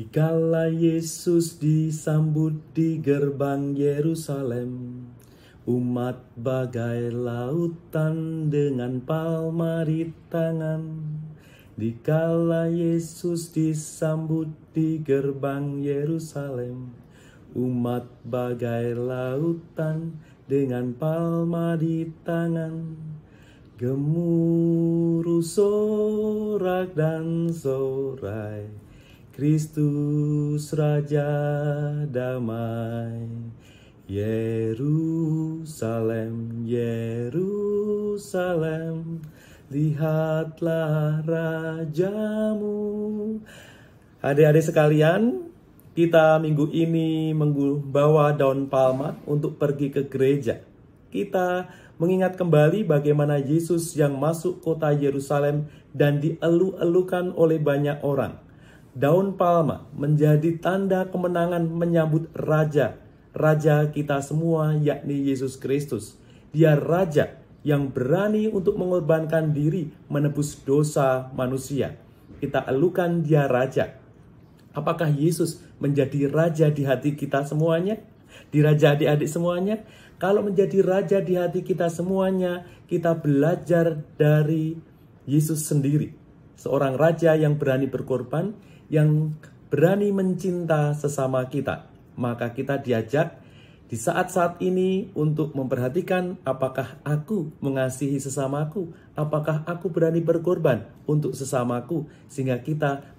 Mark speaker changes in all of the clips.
Speaker 1: Dikala Yesus disambut di gerbang Yerusalem, umat bagai lautan dengan palma di tangan. Dikala Yesus disambut di gerbang Yerusalem, umat bagai lautan dengan palma di tangan. Gemuruh sorak dan sorai, Kristus Raja damai. Yerusalem, Yerusalem, lihatlah rajamu. Adik-adik sekalian, kita minggu ini membawa daun palma untuk pergi ke gereja. Kita mengingat kembali bagaimana Yesus yang masuk kota Yerusalem dan dielu-elukan oleh banyak orang. Daun palma menjadi tanda kemenangan menyambut Raja kita semua, yakni Yesus Kristus. Dia Raja yang berani untuk mengorbankan diri menebus dosa manusia. Kita elukan dia Raja. Apakah Yesus menjadi Raja di hati kita semuanya? Di Raja adik-adik semuanya? Kalau menjadi Raja di hati kita semuanya, kita belajar dari Yesus sendiri. Seorang Raja yang berani berkorban, yang berani mencinta sesama kita. Maka kita diajak di saat-saat ini untuk memperhatikan apakah aku mengasihi sesamaku, apakah aku berani berkorban untuk sesamaku, sehingga kita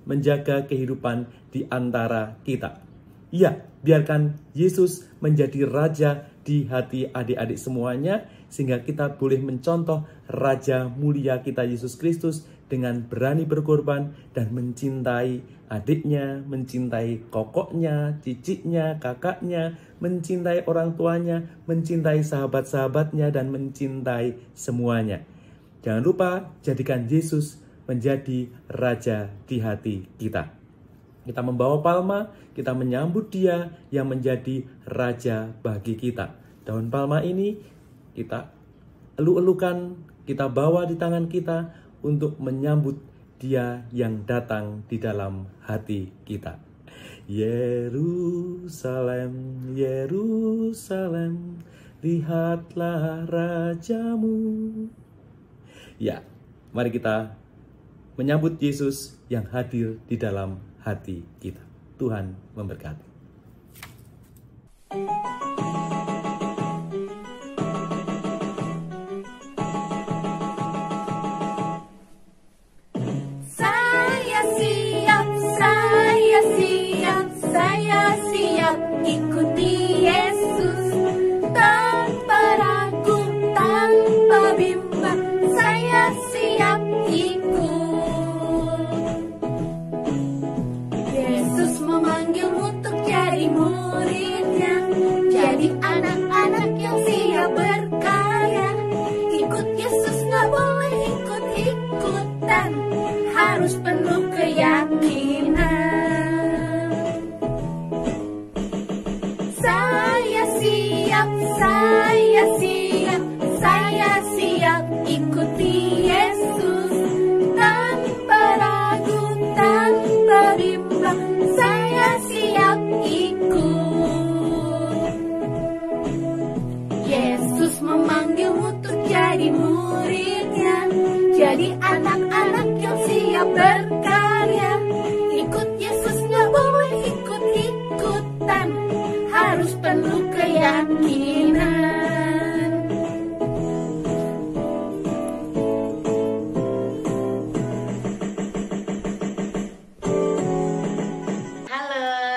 Speaker 1: menjaga kehidupan di antara kita. Ya, biarkan Yesus menjadi Raja di hati adik-adik semuanya, sehingga kita boleh mencontoh Raja mulia kita Yesus Kristus dengan berani berkorban dan mencintai adiknya, mencintai kokoknya, cicitnya, kakaknya, mencintai orang tuanya, mencintai sahabat-sahabatnya, dan mencintai semuanya. Jangan lupa jadikan Yesus menjadi Raja di hati kita. Kita membawa palma, kita menyambut dia yang menjadi Raja bagi kita. Daun palma ini kita elu-elukan, kita bawa di tangan kita untuk menyambut dia yang datang di dalam hati kita. Yerusalem, Yerusalem, lihatlah rajamu. Ya, mari kita menyambut Yesus yang hadir di dalam hati kita. Tuhan memberkati.
Speaker 2: Saya siap ikuti Yesus tanpa ragu, tanpa bimbang. Saya siap ikut. Yesus memanggilmu untuk jadi muridnya, jadi anak-anak yang siap berkarya. Ikut Yesus, gak boleh ikut-ikutan, harus penuh keyakinan. Saya siap ikuti Yesus tanpa ragu, tanpa bimbang. Saya siap ikut. Yesus memanggilmu untuk jadi muridnya, jadi anak-anak yang siap berkarya. Ikut Yesus, gak boleh ikut-ikutan, harus penuh keyakinan.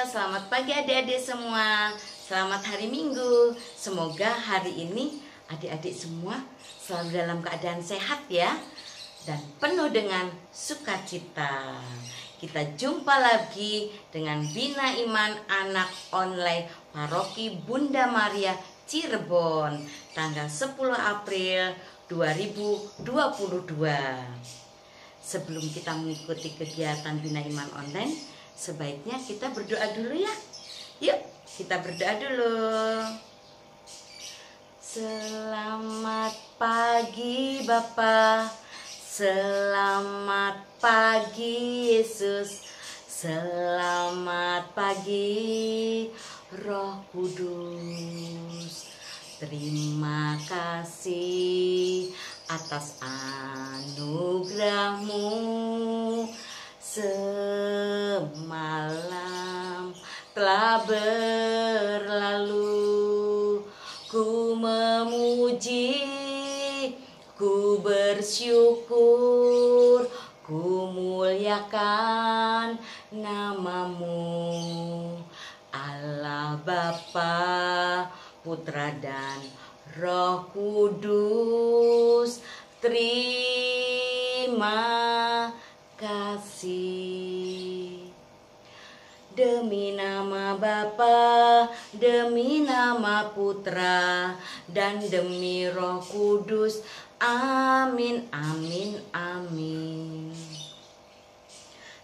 Speaker 3: Selamat pagi adik-adik semua. Selamat hari Minggu. Semoga hari ini adik-adik semua selalu dalam keadaan sehat ya, dan penuh dengan sukacita. Kita jumpa lagi dengan Bina Iman Anak Online Paroki Bunda Maria Cirebon, tanggal 10 April 2022. Sebelum kita mengikuti kegiatan Bina Iman Online, sebaiknya kita berdoa dulu ya. Yuk, kita berdoa dulu. Selamat pagi Bapa, selamat pagi Yesus, Selamat pagi, Roh Kudus. Terima kasih atas anugerah-Mu. Semalam telah berlalu, ku memuji, ku bersyukur, ku muliakan nama-Mu, Allah Bapa, Putra dan Roh Kudus. Terima kasih. Demi nama Bapa, demi nama Putra, dan demi Roh Kudus. Amin, amin, amin.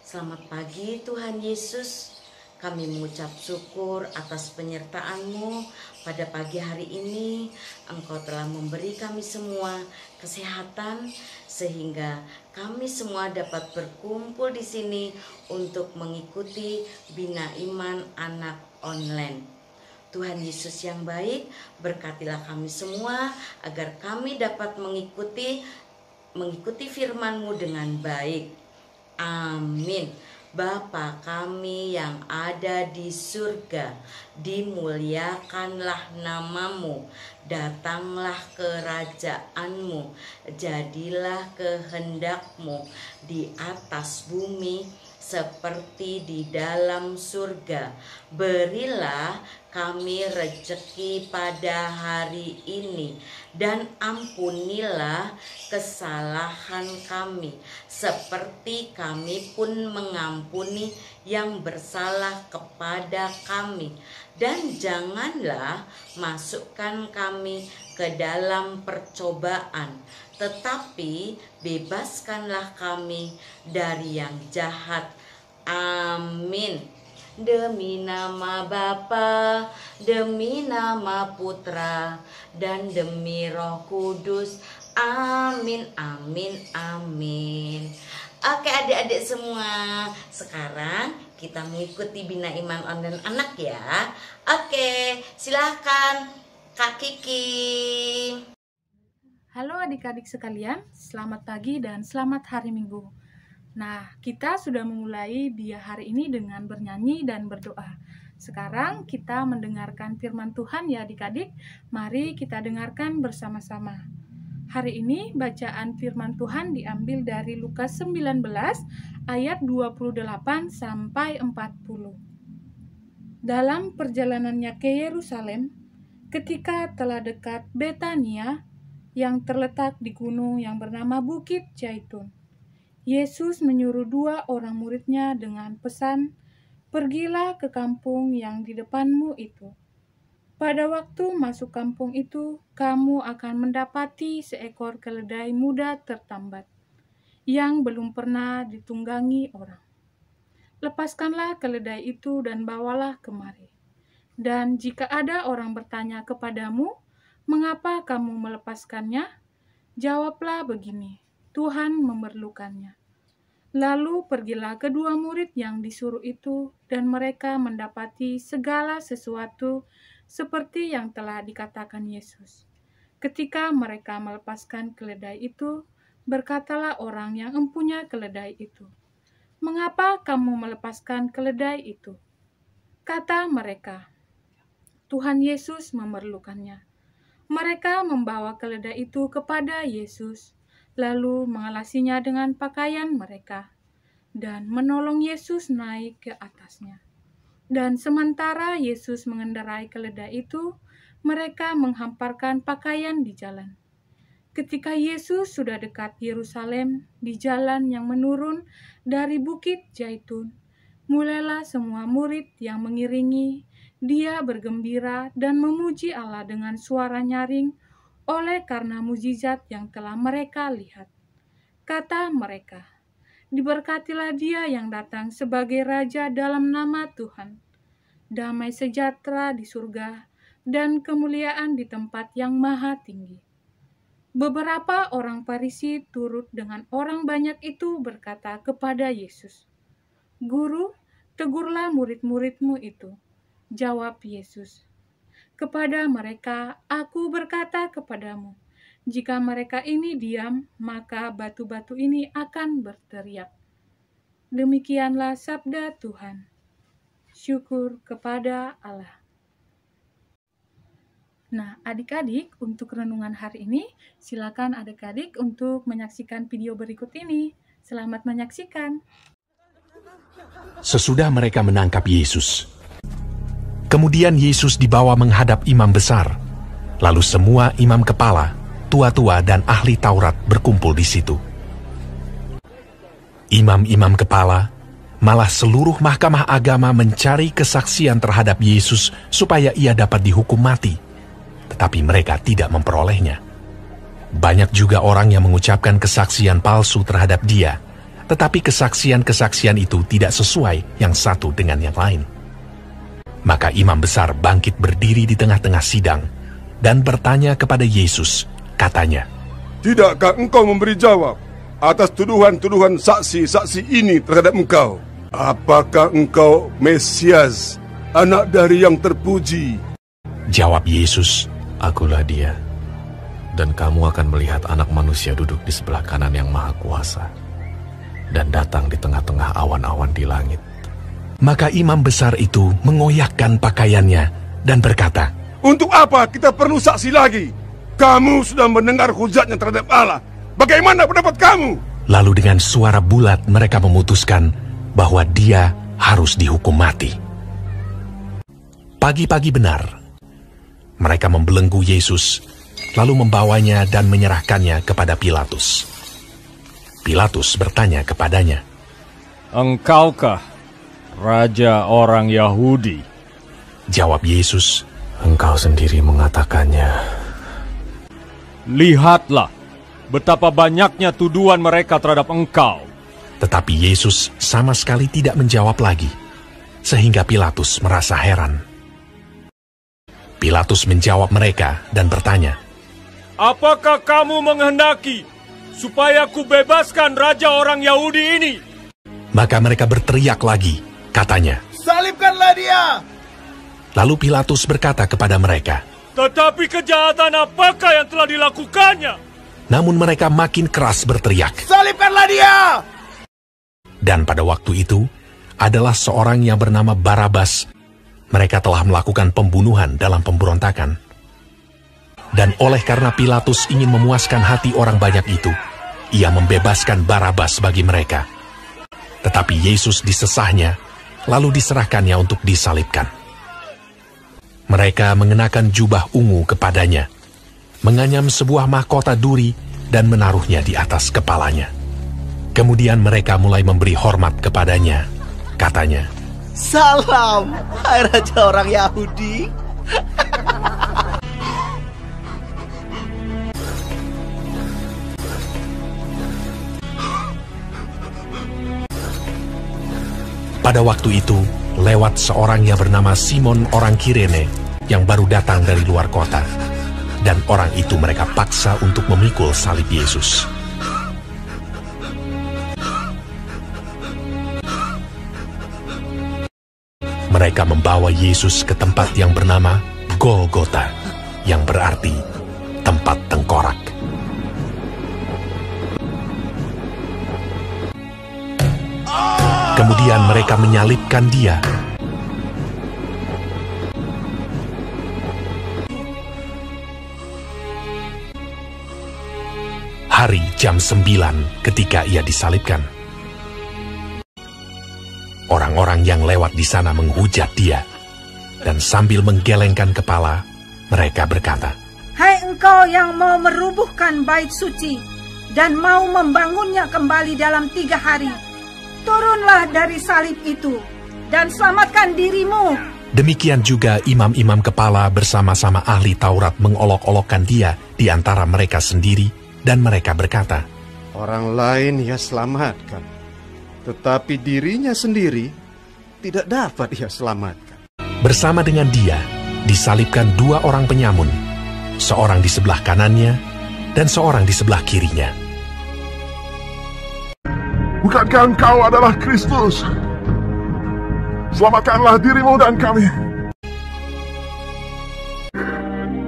Speaker 3: Selamat pagi Tuhan Yesus. Kami mengucap syukur atas penyertaan-Mu pada pagi hari ini. Engkau telah memberi kami semua kesehatan sehingga kami semua dapat berkumpul di sini untuk mengikuti Bina Iman Anak Online. Tuhan Yesus yang baik, berkatilah kami semua agar kami dapat mengikuti firman-Mu dengan baik. Amin. Bapa kami yang ada di surga, dimuliakanlah nama-Mu, datanglah kerajaan-Mu, jadilah kehendak-Mu di atas bumi seperti di dalam surga. Berilah kami rejeki pada hari ini, dan ampunilah kesalahan kami, seperti kami pun mengampuni yang bersalah kepada kami. Dan janganlah masukkan kami ke dalam percobaan, tetapi bebaskanlah kami dari yang jahat. Amin. Demi nama Bapa, demi nama Putra, dan demi Roh Kudus. Amin, amin, amin. Oke adik-adik semua, sekarang kita mengikuti Bina Iman Online Anak ya. Oke, silahkan Kak Kiki.
Speaker 4: Halo adik-adik sekalian, selamat pagi dan selamat hari Minggu. Nah, kita sudah memulai dia hari ini dengan bernyanyi dan berdoa. Sekarang kita mendengarkan firman Tuhan ya adik-adik. Mari kita dengarkan bersama-sama. Hari ini bacaan firman Tuhan diambil dari Lukas 19 ayat 28 sampai 40. Dalam perjalanannya ke Yerusalem, ketika telah dekat Betania yang terletak di gunung yang bernama Bukit Zaitun, Yesus menyuruh 2 orang murid-Nya dengan pesan, "Pergilah ke kampung yang di depanmu itu. Pada waktu masuk kampung itu, kamu akan mendapati seekor keledai muda tertambat, yang belum pernah ditunggangi orang. Lepaskanlah keledai itu dan bawalah kemari. Dan jika ada orang bertanya kepadamu, mengapa kamu melepaskannya? Jawablah begini, Tuhan memerlukannya." Lalu pergilah kedua murid yang disuruh itu, dan mereka mendapati segala sesuatu seperti yang telah dikatakan Yesus. Ketika mereka melepaskan keledai itu, berkatalah orang yang empunya keledai itu, "Mengapa kamu melepaskan keledai itu?" Kata mereka, "Tuhan Yesus memerlukannya." Mereka membawa keledai itu kepada Yesus, lalu mengalasinya dengan pakaian mereka, dan menolong Yesus naik ke atasnya. Dan sementara Yesus mengendarai keledai itu, mereka menghamparkan pakaian di jalan. Ketika Yesus sudah dekat Yerusalem, di jalan yang menurun dari Bukit Zaitun, mulailah semua murid yang mengiringi Dia bergembira dan memuji Allah dengan suara nyaring oleh karena mujizat yang telah mereka lihat. Kata mereka, "Diberkatilah Dia yang datang sebagai Raja dalam nama Tuhan. Damai sejahtera di surga dan kemuliaan di tempat yang maha tinggi." Beberapa orang Farisi turut dengan orang banyak itu berkata kepada Yesus, "Guru, tegurlah murid-murid-Mu itu. Jawab Yesus, kepada mereka, aku berkata kepadamu, jika mereka ini diam, maka batu-batu ini akan berteriak. Demikianlah sabda Tuhan. Syukur kepada Allah. Nah, adik-adik, untuk renungan hari ini, silakan adik-adik untuk menyaksikan video berikut ini. Selamat menyaksikan.
Speaker 5: Sesudah mereka menangkap Yesus, kemudian Yesus dibawa menghadap imam besar. Lalu semua imam kepala, tua-tua dan ahli Taurat berkumpul di situ. Imam-imam kepala, malah seluruh mahkamah agama mencari kesaksian terhadap Yesus supaya ia dapat dihukum mati. Tetapi mereka tidak memperolehnya. Banyak juga orang yang mengucapkan kesaksian palsu terhadap dia, tetapi kesaksian-kesaksian itu tidak sesuai yang satu dengan yang lain. Maka imam besar bangkit berdiri di tengah-tengah sidang dan bertanya kepada Yesus, katanya,
Speaker 6: "Tidakkah engkau memberi jawab atas tuduhan-tuduhan saksi-saksi ini terhadap engkau? Apakah engkau Mesias, anak dari yang terpuji?"
Speaker 5: Jawab Yesus,
Speaker 7: "Akulah dia, dan kamu akan melihat Anak Manusia duduk di sebelah kanan yang Maha Kuasa, dan datang di tengah-tengah awan-awan di langit."
Speaker 5: Maka imam besar itu mengoyakkan pakaiannya dan berkata,
Speaker 6: "Untuk apa kita perlu saksi lagi? Kamu sudah mendengar hujatnya terhadap Allah. Bagaimana pendapat kamu?"
Speaker 5: Lalu dengan suara bulat mereka memutuskan bahwa dia harus dihukum mati. Pagi-pagi benar, mereka membelenggu Yesus, lalu membawanya dan menyerahkannya kepada Pilatus. Pilatus bertanya kepadanya,
Speaker 8: "Engkaukah Raja orang Yahudi?"
Speaker 5: Jawab Yesus,
Speaker 7: "Engkau sendiri mengatakannya."
Speaker 8: "Lihatlah betapa banyaknya tuduhan mereka terhadap engkau."
Speaker 5: Tetapi Yesus sama sekali tidak menjawab lagi, sehingga Pilatus merasa heran. Pilatus menjawab mereka dan bertanya,
Speaker 8: "Apakah kamu menghendaki supaya ku bebaskan Raja orang Yahudi ini?"
Speaker 5: Maka mereka berteriak lagi, katanya,
Speaker 6: "Salibkanlah dia!"
Speaker 5: Lalu Pilatus berkata kepada mereka,
Speaker 8: "Tetapi kejahatan apakah yang telah dilakukannya?"
Speaker 5: Namun mereka makin keras berteriak,
Speaker 6: "Salibkanlah dia!"
Speaker 5: Dan pada waktu itu adalah seorang yang bernama Barabas. Mereka telah melakukan pembunuhan dalam pemberontakan. Dan oleh karena Pilatus ingin memuaskan hati orang banyak itu, ia membebaskan Barabas bagi mereka. Tetapi Yesus disesahnya, lalu diserahkannya untuk disalibkan. Mereka mengenakan jubah ungu kepadanya, menganyam sebuah mahkota duri dan menaruhnya di atas kepalanya. Kemudian mereka mulai memberi hormat kepadanya. Katanya,
Speaker 9: "Salam, hai Raja orang Yahudi."
Speaker 5: Pada waktu itu, lewat seorang yang bernama Simon orang Kirene yang baru datang dari luar kota. Dan orang itu mereka paksa untuk memikul salib Yesus. Mereka membawa Yesus ke tempat yang bernama Golgota, yang berarti tempat tengkorak. Kemudian mereka menyalibkan dia. Hari jam 9 ketika ia disalibkan. Orang-orang yang lewat di sana menghujat dia, dan sambil menggelengkan kepala, mereka berkata,
Speaker 10: "Hai engkau yang mau merubuhkan bait suci dan mau membangunnya kembali dalam 3 hari, turunlah dari salib itu dan selamatkan dirimu."
Speaker 5: Demikian juga imam-imam kepala bersama-sama ahli Taurat mengolok-olokkan dia di antara mereka sendiri, dan mereka berkata,
Speaker 11: "Orang lain ia selamatkan, tetapi dirinya sendiri tidak dapat ia selamatkan."
Speaker 5: Bersama dengan dia disalibkan 2 orang penyamun, seorang di sebelah kanannya dan seorang di sebelah kirinya.
Speaker 12: "Bukankah engkau adalah Kristus? Selamatkanlah dirimu dan kami.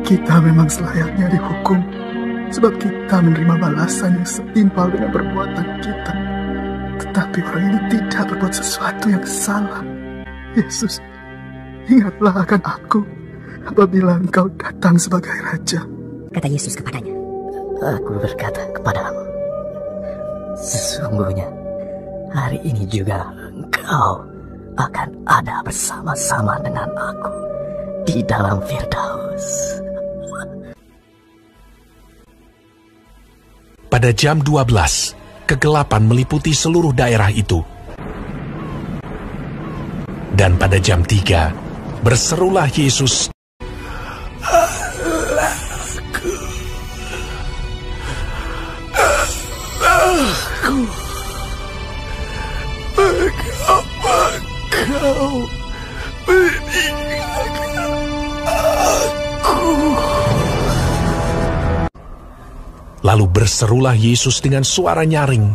Speaker 13: Kita memang selayaknya dihukum, sebab kita menerima balasan yang setimpal dengan perbuatan kita. Tetapi orang ini tidak berbuat sesuatu yang salah. Yesus, ingatlah akan aku apabila Engkau datang sebagai Raja.
Speaker 14: Kata Yesus kepadanya, Aku berkata kepadamu, sesungguhnya hari ini juga engkau akan ada bersama-sama dengan aku di dalam Firdaus.
Speaker 5: Pada jam 12, kegelapan meliputi seluruh daerah itu. Dan pada jam 3, berserulah Yesus,
Speaker 12: Mengapa kau meninggalkan aku?
Speaker 5: Lalu berserulah Yesus dengan suara nyaring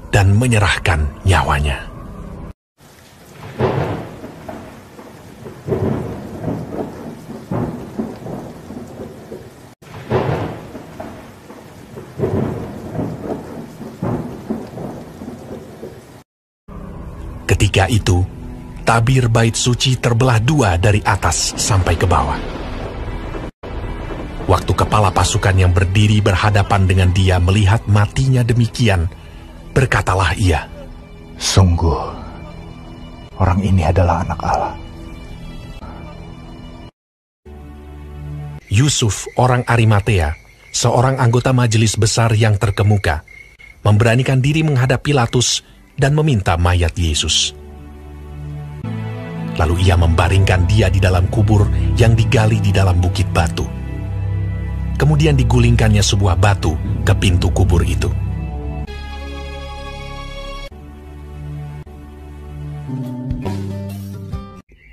Speaker 5: dan menyerahkan nyawanya. Ketika itu, tabir bait suci terbelah dua dari atas sampai ke bawah. Waktu kepala pasukan yang berdiri berhadapan dengan dia melihat matinya demikian, berkatalah ia,
Speaker 15: Sungguh, orang ini adalah anak Allah.
Speaker 5: Yusuf, orang Arimatea, seorang anggota majelis besar yang terkemuka, memberanikan diri menghadap Pilatus dan meminta mayat Yesus. Lalu ia membaringkan dia di dalam kubur yang digali di dalam bukit batu. Kemudian digulingkannya sebuah batu ke pintu kubur itu.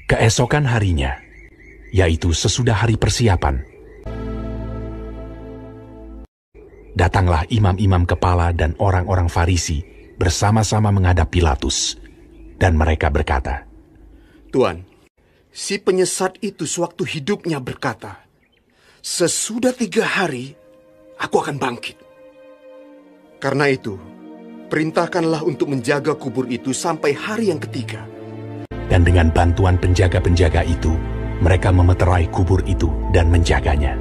Speaker 5: Keesokan harinya, yaitu sesudah hari persiapan, datanglah imam-imam kepala dan orang-orang Farisi bersama-sama menghadap Pilatus, dan mereka berkata,
Speaker 11: Tuan, si penyesat itu sewaktu hidupnya berkata, sesudah 3 hari, aku akan bangkit. Karena itu, perintahkanlah untuk menjaga kubur itu sampai hari yang ketiga.
Speaker 5: Dan dengan bantuan penjaga-penjaga itu, mereka memeterai kubur itu dan menjaganya.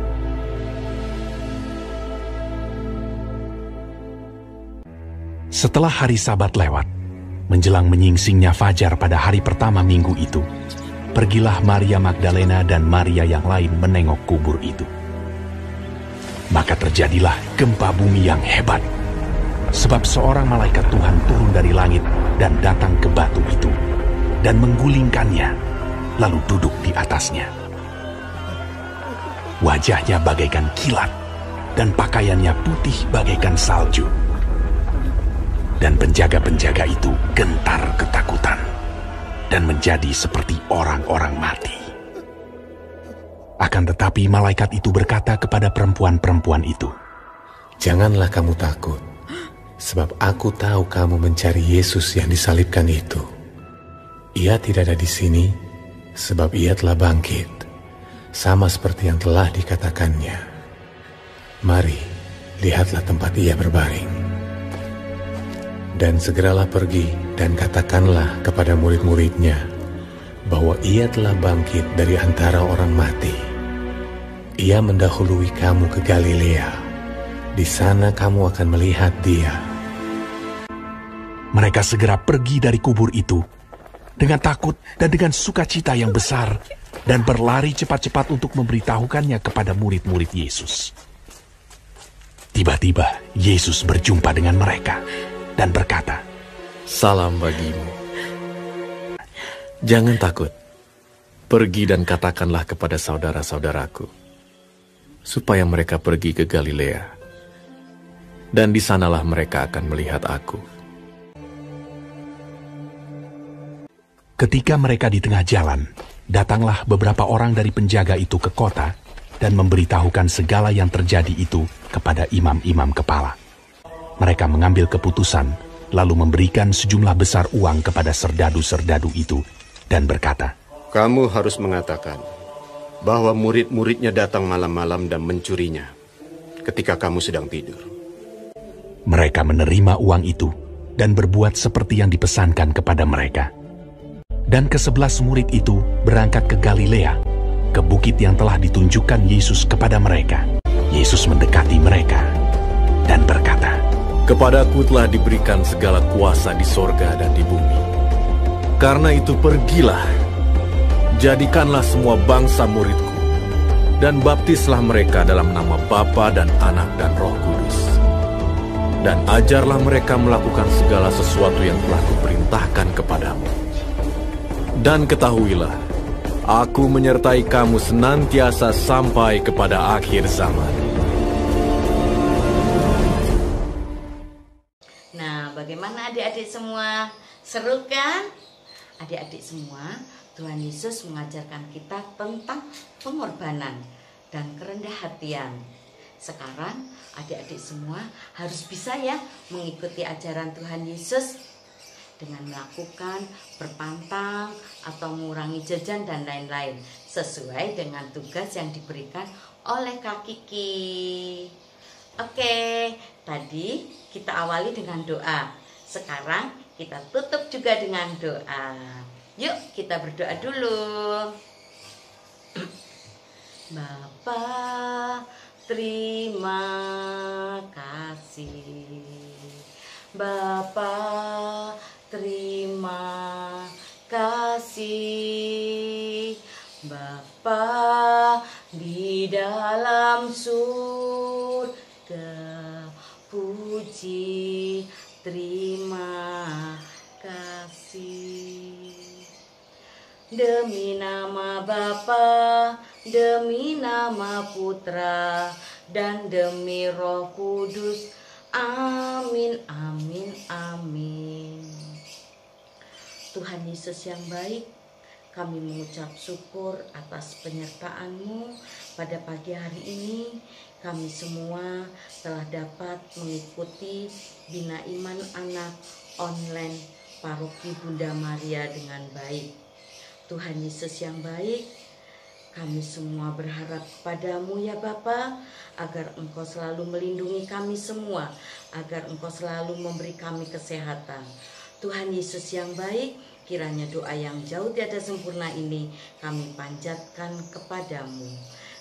Speaker 5: Setelah hari Sabat lewat, menjelang menyingsingnya fajar pada hari pertama minggu itu, pergilah Maria Magdalena dan Maria yang lain menengok kubur itu. Maka terjadilah gempa bumi yang hebat, sebab seorang malaikat Tuhan turun dari langit dan datang ke batu itu, dan menggulingkannya, lalu duduk di atasnya. Wajahnya bagaikan kilat, dan pakaiannya putih bagaikan salju. Dan penjaga-penjaga itu gentar ketakutan dan menjadi seperti orang-orang mati. Akan tetapi malaikat itu berkata kepada perempuan-perempuan itu,
Speaker 7: Janganlah kamu takut, sebab aku tahu kamu mencari Yesus yang disalibkan itu. Ia tidak ada di sini, sebab ia telah bangkit, sama seperti yang telah dikatakannya. Mari, lihatlah tempat ia berbaring. Dan segeralah pergi dan katakanlah kepada murid-muridnya bahwa ia telah bangkit dari antara orang mati. Ia mendahului kamu ke Galilea. Di sana kamu akan melihat dia.
Speaker 5: Mereka segera pergi dari kubur itu dengan takut dan dengan sukacita yang besar dan berlari cepat-cepat untuk memberitahukannya kepada murid-murid Yesus. Tiba-tiba Yesus berjumpa dengan mereka dan berkata,
Speaker 7: Salam bagimu. Jangan takut. Pergi dan katakanlah kepada saudara-saudaraku, supaya mereka pergi ke Galilea. Dan di sanalah mereka akan melihat aku.
Speaker 5: Ketika mereka di tengah jalan, datanglah beberapa orang dari penjaga itu ke kota dan memberitahukan segala yang terjadi itu kepada imam-imam kepala. Mereka mengambil keputusan, lalu memberikan sejumlah besar uang kepada serdadu-serdadu itu, dan berkata,
Speaker 11: "Kamu harus mengatakan bahwa murid-muridnya datang malam-malam dan mencurinya ketika kamu sedang tidur."
Speaker 5: Mereka menerima uang itu dan berbuat seperti yang dipesankan kepada mereka. Dan ke-11 murid itu berangkat ke Galilea, ke bukit yang telah ditunjukkan Yesus kepada mereka. Yesus mendekati mereka dan berkata,
Speaker 16: "Kepadaku telah diberikan segala kuasa di sorga dan di bumi. Karena itu pergilah, jadikanlah semua bangsa muridku, dan baptislah mereka dalam nama Bapa dan Anak dan Roh Kudus. Dan ajarlah mereka melakukan segala sesuatu yang telah kuperintahkan kepadamu. Dan ketahuilah, aku menyertai kamu senantiasa sampai kepada akhir zaman."
Speaker 3: Nah, bagaimana adik-adik semua? Seru kan? Adik-adik semua, Tuhan Yesus mengajarkan kita tentang pengorbanan dan kerendah hatian. Sekarang adik-adik semua harus bisa ya mengikuti ajaran Tuhan Yesus dengan melakukan berpantang atau mengurangi jajan dan lain-lain sesuai dengan tugas yang diberikan oleh Kak Kiki. Oke, tadi kita awali dengan doa. Sekarang kita tutup juga dengan doa. Yuk kita berdoa dulu. Bapa, terima kasih. Bapa, terima kasih. Bapa di dalam surga, puji terima kasih. Demi nama Bapa, demi nama Putra, dan demi Roh Kudus. Amin, amin, amin. Tuhan Yesus yang baik, kami mengucap syukur atas penyertaan-Mu pada pagi hari ini. Kami semua telah dapat mengikuti Bina Iman Anak online Paroki Bunda Maria dengan baik. Tuhan Yesus yang baik, kami semua berharap kepadamu ya Bapa, agar Engkau selalu melindungi kami semua, agar Engkau selalu memberi kami kesehatan. Tuhan Yesus yang baik, kiranya doa yang jauh tiada sempurna ini kami panjatkan kepadamu.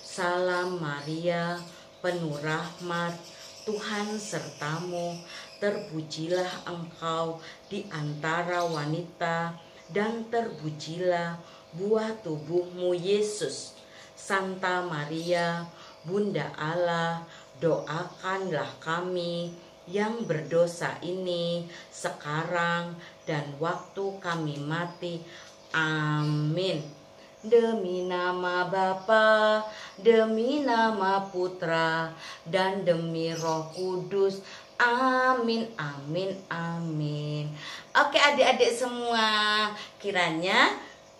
Speaker 3: Salam Maria, penuh rahmat, Tuhan sertamu, terpujilah engkau di antara wanita, dan terpujilah buah tubuhmu Yesus. Santa Maria, Bunda Allah, doakanlah kami yang berdosa ini sekarang dan waktu kami mati. Amin. Demi nama Bapa, demi nama Putra, dan demi Roh Kudus. Amin, amin, amin. Oke adik-adik semua, kiranya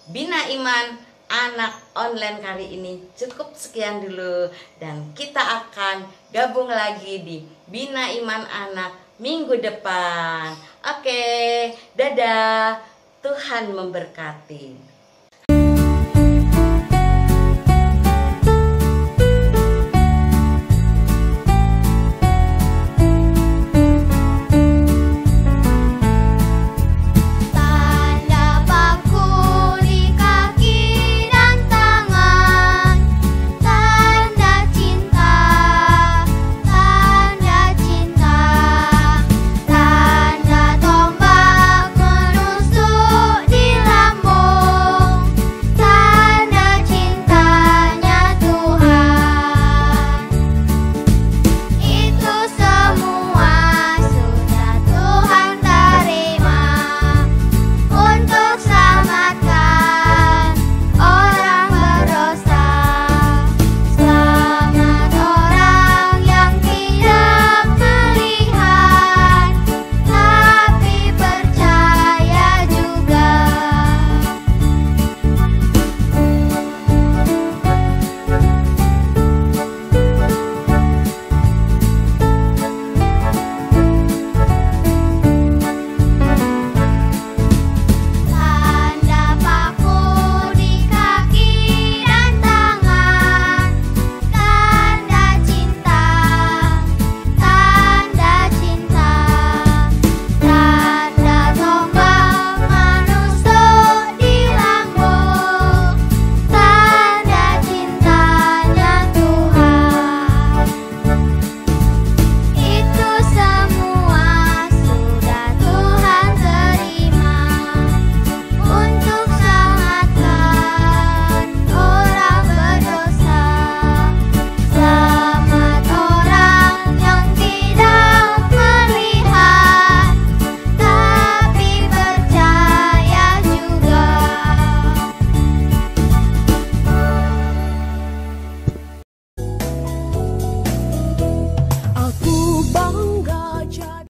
Speaker 3: Bina Iman Anak online kali ini cukup sekian dulu, dan kita akan gabung lagi di Bina Iman Anak minggu depan. Oke, dadah. Tuhan memberkati.